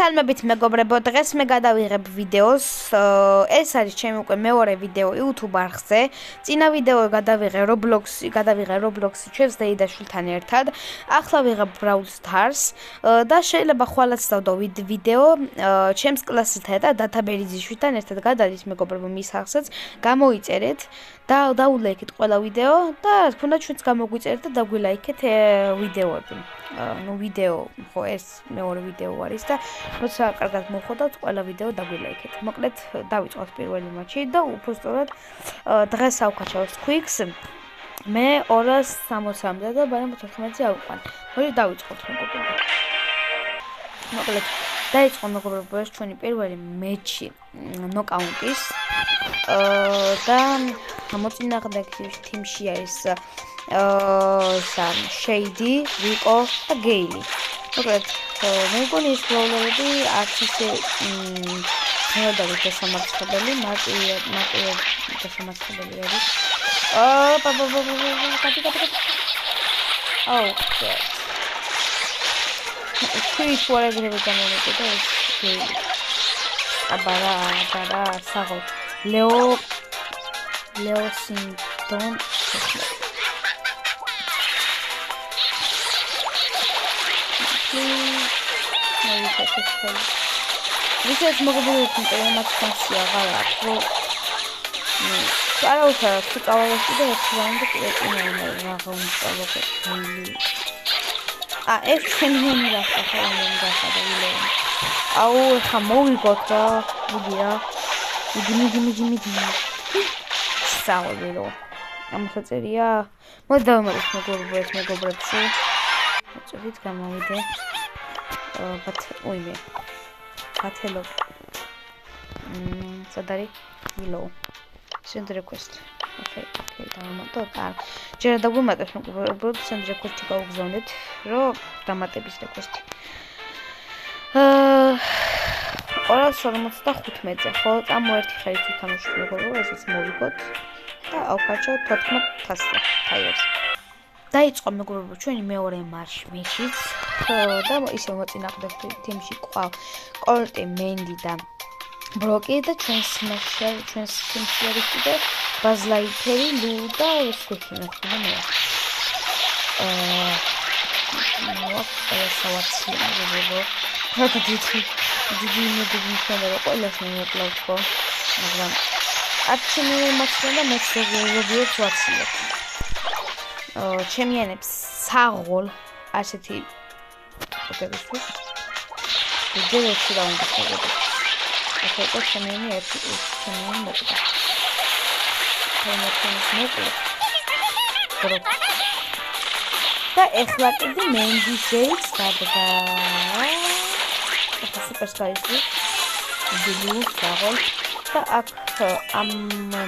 მოგესალმებით მეგობრებო, დღეს მე გადავიღებ ვიდეოს. ეს არის ჩემი უკვე მეორე ვიდეო YouTube არხზე. წინა ვიდეო გადავიღე Roblox-ი ჩვენს დეიდაშვილთან ერთად. ახლა ვიღებ Brawl Stars და შეიძლება ხვალაც დავდო ვიდეო ჩემს კლასთან და დათაბერიძიშვილთან ერთად გადადის მეგობრებო მის არხსაც. გამოიწერეთ და დაულაიქეთ ყველა ვიდეო და რა თქმა უნდა ჩვენც გამოგვიწერეთ და დაგვილაიქეთ ვიდეოები. ვიდეო ხო ეს მეორე ვიდეო არის და როცა კარგად მოხდათ ყველა ვიდეო დაგვილაიქეთ. მოკლედ დავიწყოთ პირველი მატჩი და უბრალოდ დღეს ავკაჩავ Squeaks მე 260-მდე და ბარემ 14-ზე ავყვან. მოდი დავიწყოთ მეგობრებო. მოკლედ დაიწყო მეგობრებო ეს ჩვენი პირველი მატჩი ნოკაუტის და მოწინააღმდეგე თიმში არის Shady, Rico და Gaily. მოკლედ მე მგონი ეს ბლოულერები არც ისე მეოდარი დასამარცხებელი, მარტივი დასამარცხებელი არის. Tweet whatever გამოვიდა ეს Gaily. აბარა საღო. Leo Sindon This მოგებული ინფორმაცია აღარ აქვს, რომ არავითარ სიტყვაში და ერთმანეთს ეწინააღმდეგება რაღაცა. ეს ჩემი გახდა. აუ, ხა მოვიგოთ რა, მიდი. საუბრობ. ამხეწერია. მოდი დავმართ მეგობრებში. წვით გამოვიდე. Hello. Sadari below. Send request. Okay, დავამატო. ჯერ დაგვიმატებს უბრალოდ send request-ი გავგზავნეთ, რომ დამატების request-ი. 255-ზე, ხო, წამოერთი ხელი თვითამაშით მეგობრებო, ესეც მოვიგოთ და ავკაჩავ 14-ზე. Tires. დაიწყო მეგობრებო ჩვენი მეორე მატჩიც და ისე მოწინააღმდეგე თიმში ყავ კორტი, მენდი და ბროკი და ჩვენს თიმში არის კიდე ბაზლაითერი, ლუ და სკუთი ნახე მე. დიდი იმედი რომ ყველას მოვკლავთ ხო, მაგრამ არჩენი მასლა და მეცდობიებს ვაციებ. ჩემიანებს საღოლ ასეთი ოკეი ჯერში რა უნდა ხდება. აკეთო ჩემიანი ერთი ჩემიანი მოკვდა. და ეხლა კიდე მენდისეიც დადგა. ეს სუპერსკაიზი. დილი საღოლ და აქ ამ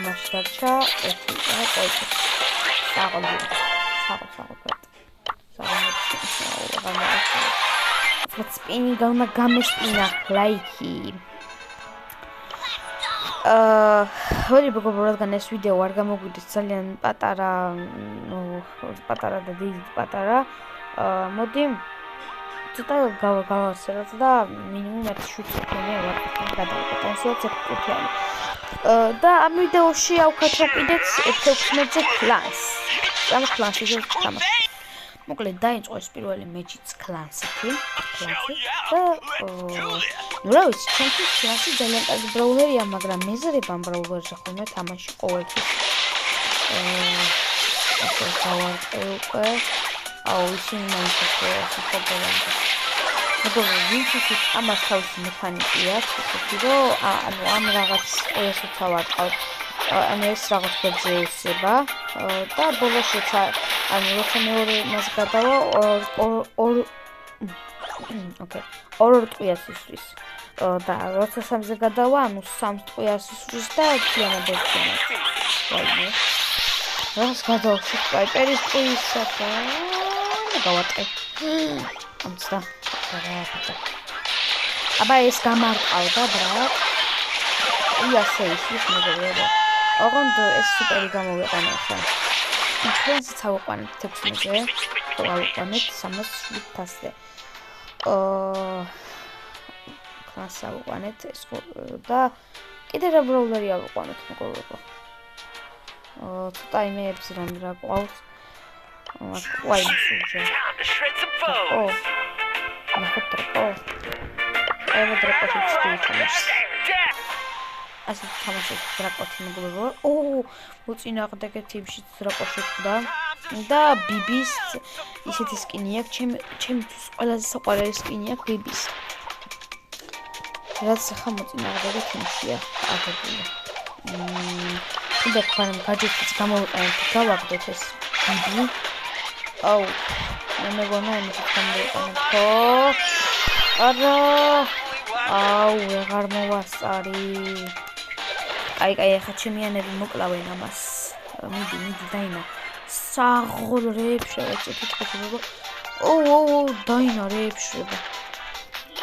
მასში დარჩა ერთი ყოიჩი. საღოლ სპინი გამესპინა ლაიქი. ორი მეგობრებო, რადგან ეს ვიდეო არ გამოგვიდეს ძალიან პატარა და დიდი პატარა, მოდი ცოტა გავავსებოთ და მინიმუმ 7-5 ვარ გადავაკეთოთ 6-5. და ამ ვიდეოში ავკაჩავ კიდეც 16-ზე კლანს. ამ კლანში თამაში. მოკლედ დაიწყო ეს პირველი მატჩიც კლანსით. და რა ვიცი, ჩემთვის კლანსი ძალიან კარგი ბრაულერია, მაგრამ მეზრება ბრაულერზე ხოლმე თამაში ყოველთვის. ასე დავარყე უკვე. აუ, ისინი მაინტერესებს ფოტოები. მეგობრებო, ვიცით ამას თავისი მექანიკი აქვს, რომ ამ რაღაც ესეც ავარყავთ. ეს რაღაც ფერზე უსება და ბოლოში როცა მეორე მას გადავა ორ ტყვიას ისვრის და როცა სამზე გადავა, 3 ტყვიას ისვრის და თიანად ერთიანად. ვაიმე. რას გადავხსნით პაიპერის ტყვისა და გავატყე. ამცა. აბა ეს გამარყავდა ბრა. იასე ისვრის მეგობრებო. ოღონდ ეს სუპერი გამოვიყანა ახლა. ჩვენც ავყვანეთ 16-ზე, ავყვანეთ 307-ზე. მას ავუყანეთ ეს და კიდე რა ბროულერი ავუყანეთ მეგობრებო. ცოტა იმეებს რა ყავს. ვაი სულჯა. ნახოთ ტრეკო. ტრეკო შეიძლება. ასე თამაშობს დრაკოთი მეგობრებო. უწინააღმდეგე თიმში დრაკოში ყდა და ბიბის ისეთი სკინი აქვს, ჩემთვის ყველაზე საყვარელი სკინი აქვს ბიბის. რაც ახლა მოწინააღმდეგე თიმშია აღებული. კიდევ ფარამ გაჯეთიც გამოვიყენეთ, გავაგდოთ ეს ბიბი. მე მეგონა იმით გამოვიყენეთ. არა. ვეღარ მოვასწარი. აი, ახლა ჩემიანები მოკლავენ ამას. მიდი, დაინა. საღოლ რეებშება წეთქეთქება. დაინა რეებშება.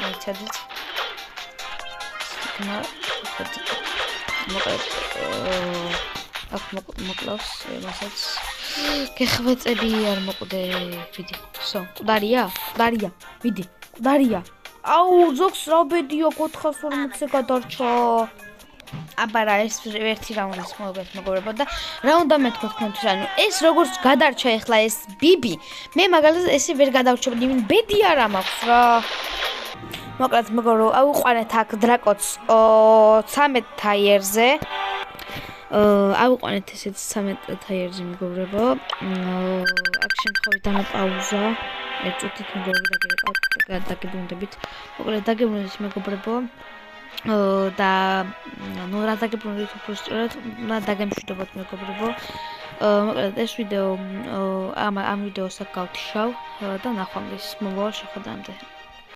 აი, ჩადეთ. მოკლავს მასაც. გეხვეწები არ მოკვდე. მიდი. მკვდარია? მიდი. მკვდარია. ზოგს რა ბედია 440-ზე გადარჩა. აბარა ეს ერთი რაუნდის მოვიგეთ მეგობრებო და რა უნდა მეთქვა თქვენთვის ანუ ეს როგორც გადარჩა ეხლა ეს ბიბი მე მაგალითად ესე ვერ გადავრჩებოდი იმენ ბედი არა მაქვს რა მოკლედ მეგობრო ავუყანეთ აქ დრაკოც 13 თაიერზე ავუყანეთ ესეც 13 თაიერზე მეგობრებო აქ შემთხვევით დანაპაუზა ეწუთით მეგობრებო დაგებრუნდებით მოკლედ დაგებრუნდით მეგობრებო და ნუ რა დაგებრუნდით უფრო სწორად და დაგემშვიდობოთ მეგობრებო მოკლედ ეს ვიდეო ამ ვიდეოს აქ გავთიშავ და ნახვამდის მომავალ შეხვედრამდე